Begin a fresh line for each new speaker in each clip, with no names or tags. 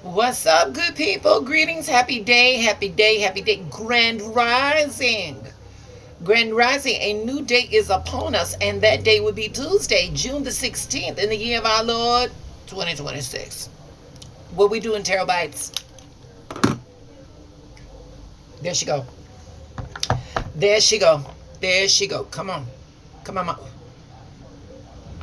What's up, good people? Greetings. Happy day, happy day, happy day. Grand Rising. Grand Rising. A new day is upon us, and that day would be Tuesday, June the 16th, in the year of our Lord, 2026. What we doing, terabytes? There she go. There she go. There she go. Come on. Come on.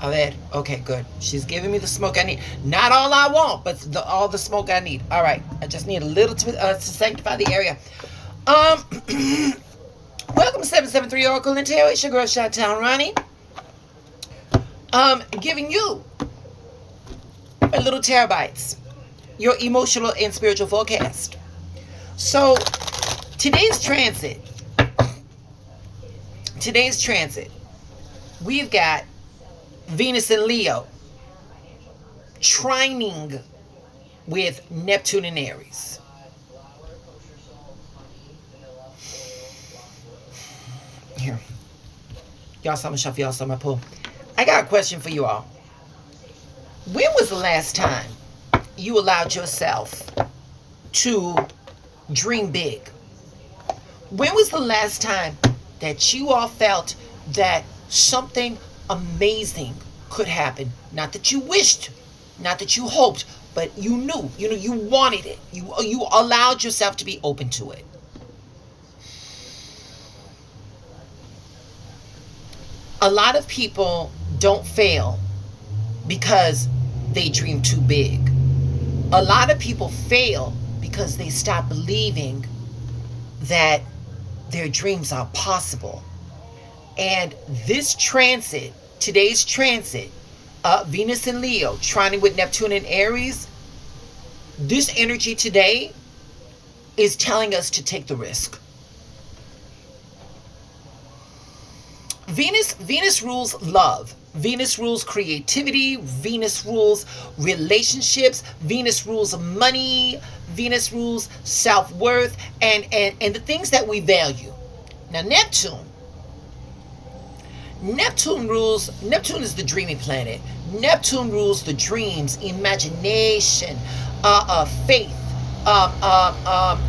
A ver. Okay, good. She's giving me the smoke I need. Not all I want, but all the smoke I need. All right. I just need a little to sanctify the area. Welcome to 773 Oracle and Tarot. It's your girl, Chi-Town Ronnie. Giving you a little terabytes. Your emotional and spiritual forecast. So, today's transit, we've got Venus and Leo trining with Neptune and Aries. Here. Y'all saw my shuffle, y'all saw my pull. I got a question for you all. When was the last time you allowed yourself to dream big? When was the last time that you all felt that something amazing could happen? Not that you wished, not that you hoped, but you knew, you wanted it. You allowed yourself to be open to it. A lot of people don't fail because they dream too big. A lot of people fail because they stop believing that their dreams are possible. And this transit, today's transit, Venus and Leo, trining with Neptune and Aries, this energy today is telling us to take the risk. Venus rules love. Venus rules creativity. Venus rules relationships. Venus rules money. Venus rules self-worth and the things that we value. Now Neptune is the dreaming planet. Neptune rules the dreams, imagination, faith,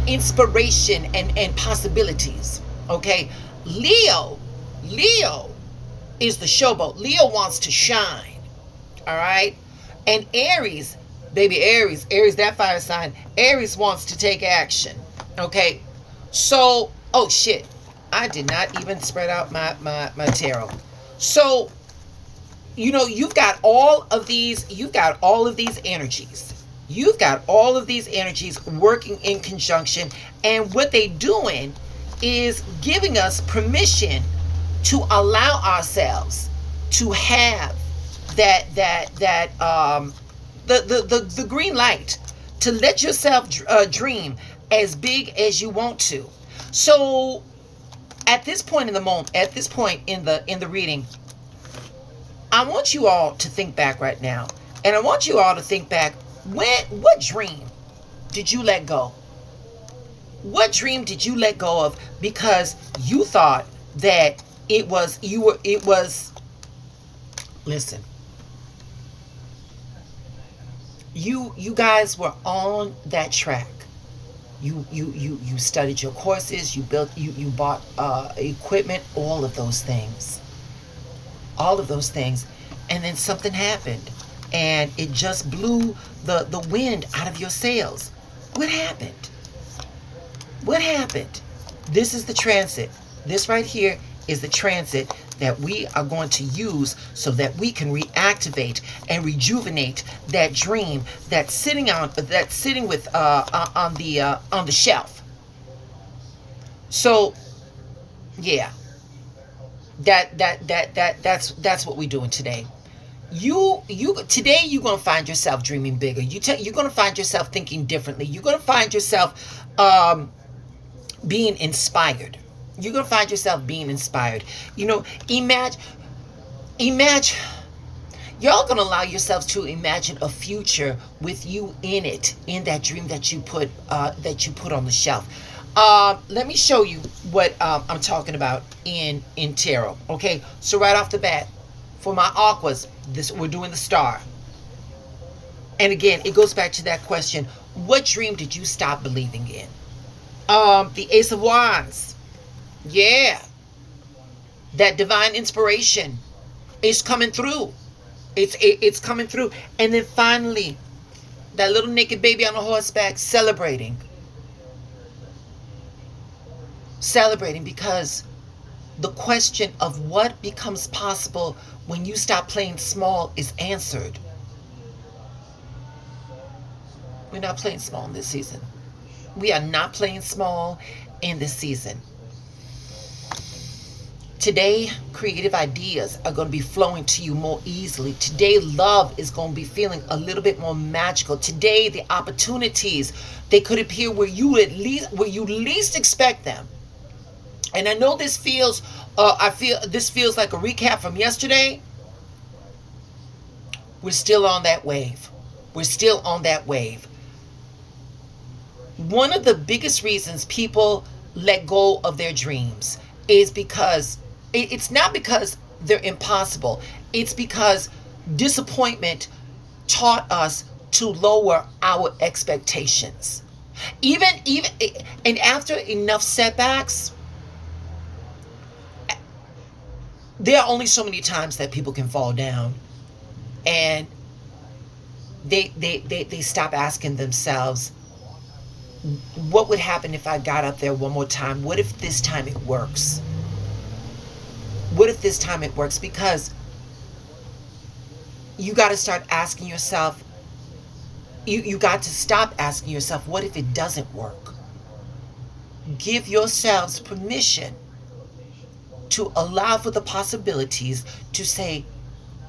inspiration, and possibilities. Okay, Leo is the showboat. Leo wants to shine. All right, and Aries, baby Aries, that fire sign. Aries wants to take action. Okay, so oh shit. I did not even spread out my tarot. So, you've got all of these energies. You've got all of these energies working in conjunction. And what they're doing is giving us permission to allow ourselves to have the green light to let yourself dream as big as you want to. So, at this point in the reading, I want you all to think back right now. And I want you all to think back, what dream did you let go? What dream did you let go of because you thought that listen. You guys were on that track. You studied your courses, you bought equipment, all of those things, and then something happened and it just blew the wind out of your sails. What happened? This is the transit. This right here is the transit that we are going to use so that we can reactivate and rejuvenate that dream that's sitting on the shelf. So yeah, that's what we're doing today. Today you're going to find yourself dreaming bigger. You're going to find yourself thinking differently. You're going to find yourself being inspired. You're going to find yourself being inspired. Imagine, y'all going to allow yourselves to imagine a future with you in it, in that dream that you put on the shelf. Let me show you what I'm talking about in tarot. Okay, so right off the bat, for my aquas, we're doing the star. And again, it goes back to that question, What dream did you stop believing in? The Ace of Wands. Yeah. That divine inspiration is coming through. It's coming through. And then finally, that little naked baby on a horseback celebrating. Celebrating because the question of what becomes possible when you stop playing small is answered. We're not playing small in this season. We are not playing small in this season. Today, creative ideas are going to be flowing to you more easily. Today, love is going to be feeling a little bit more magical. Today, the opportunities, they could appear where you least expect them. And I know this feels, this feels like a recap from yesterday. We're still on that wave. We're still on that wave. One of the biggest reasons people let go of their dreams is because it's not because they're impossible. It's because disappointment taught us to lower our expectations. Even and after enough setbacks, there are only so many times that people can fall down, and they stop asking themselves, what would happen if I got up there one more time? What if this time it works? What if this time it works? Because you got to start asking yourself, you got to stop asking yourself, what if it doesn't work? Give yourselves permission to allow for the possibilities, to say,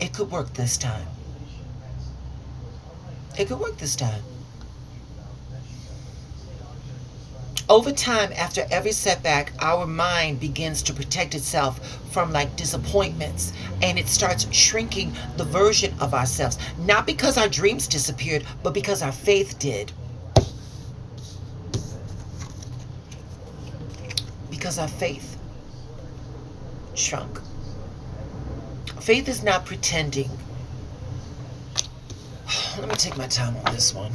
it could work this time. It could work this time. Over time, after every setback, our mind begins to protect itself from disappointments, and it starts shrinking the version of ourselves. Not because our dreams disappeared, but because our faith did. Because our faith shrunk. Faith is not pretending. Let me take my time on this one.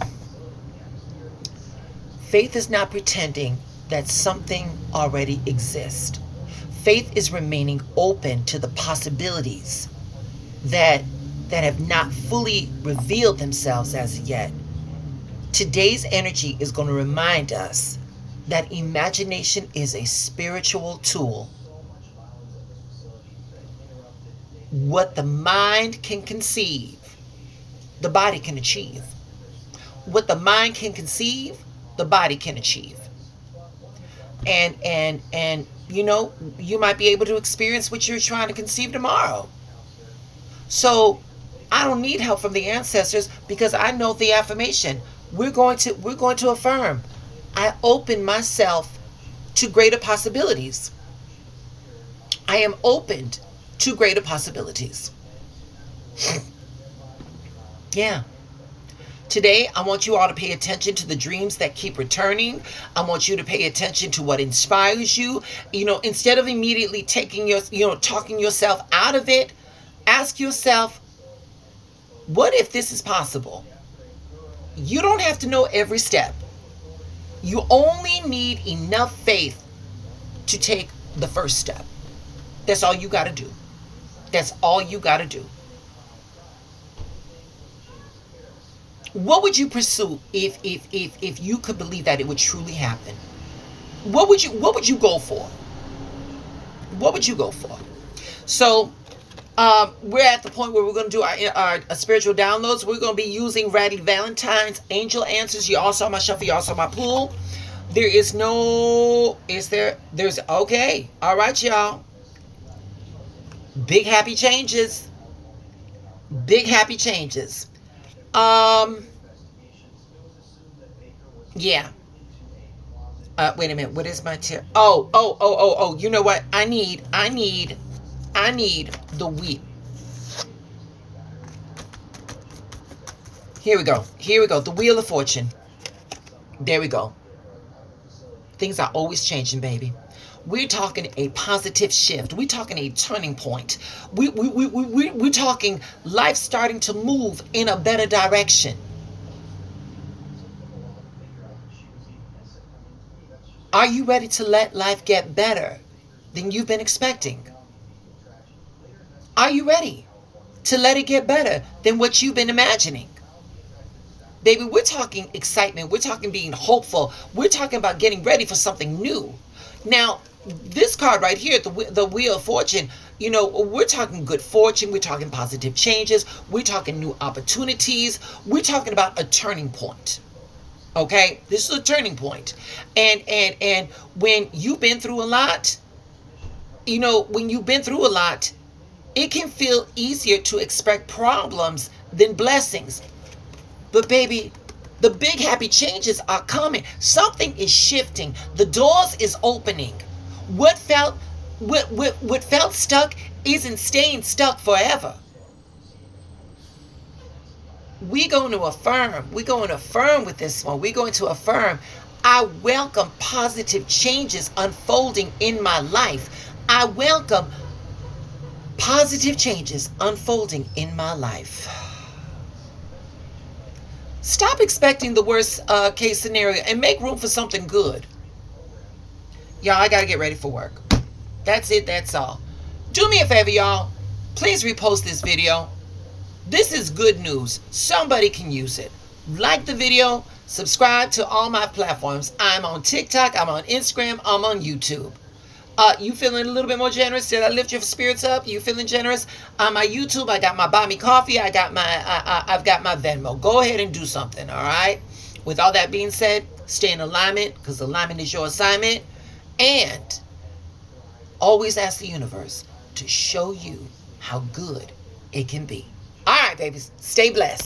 Faith is not pretending that something already exists. Faith is remaining open to the possibilities that have not fully revealed themselves as yet. Today's energy is going to remind us that imagination is a spiritual tool. What the mind can conceive, the body can achieve. What the mind can conceive, the body can achieve. And you might be able to experience what you're trying to conceive tomorrow. So I don't need help from the ancestors, because I know the affirmation. We're going to affirm, I open myself to greater possibilities. I am opened to greater possibilities. Yeah. Today, I want you all to pay attention to the dreams that keep returning. I want you to pay attention to what inspires you. Instead of immediately talking yourself out of it, ask yourself, what if this is possible? You don't have to know every step. You only need enough faith to take the first step. That's all you got to do. That's all you got to do. What would you pursue if you could believe that it would truly happen? What would you go for? What would you go for? So we're at the point where we're going to do our spiritual downloads. We're going to be using Radley Valentine's Angel Answers. You all saw my shuffle. You all saw my pool. There's okay. All right, y'all. Big happy changes. Big happy changes. Yeah. Wait a minute. What is my tip? Oh. You know what? I need the wheel. Here we go. The Wheel of Fortune. There we go. Things are always changing, baby. We're talking a positive shift. We're talking a turning point. We're talking life starting to move in a better direction. Are you ready to let life get better than you've been expecting? Are you ready to let it get better than what you've been imagining? Baby, we're talking excitement. We're talking being hopeful. We're talking about getting ready for something new. Now, this card right here, the Wheel of Fortune, we're talking good fortune. We're talking positive changes. We're talking new opportunities. We're talking about a turning point. Okay, this is a turning point. And when you've been through a lot, when you've been through a lot, it can feel easier to expect problems than blessings. But baby, the big happy changes are coming. Something is shifting. The doors is opening. What felt stuck isn't staying stuck forever. We're going to affirm. We're going to affirm with this one. We're going to affirm. I welcome positive changes unfolding in my life. I welcome positive changes unfolding in my life. Stop expecting the worst case scenario and make room for something good. Y'all, I got to get ready for work. That's it. That's all. Do me a favor, y'all. Please repost this video. This is good news. Somebody can use it. Like the video. Subscribe to all my platforms. I'm on TikTok. I'm on Instagram. I'm on YouTube. You feeling a little bit more generous? Did I lift your spirits up? You feeling generous? On my YouTube, I got my Buy Me Coffee. I've got my Venmo. Go ahead and do something, all right? With all that being said, stay in alignment, because alignment is your assignment. And always ask the universe to show you how good it can be. All right, babies. Stay blessed.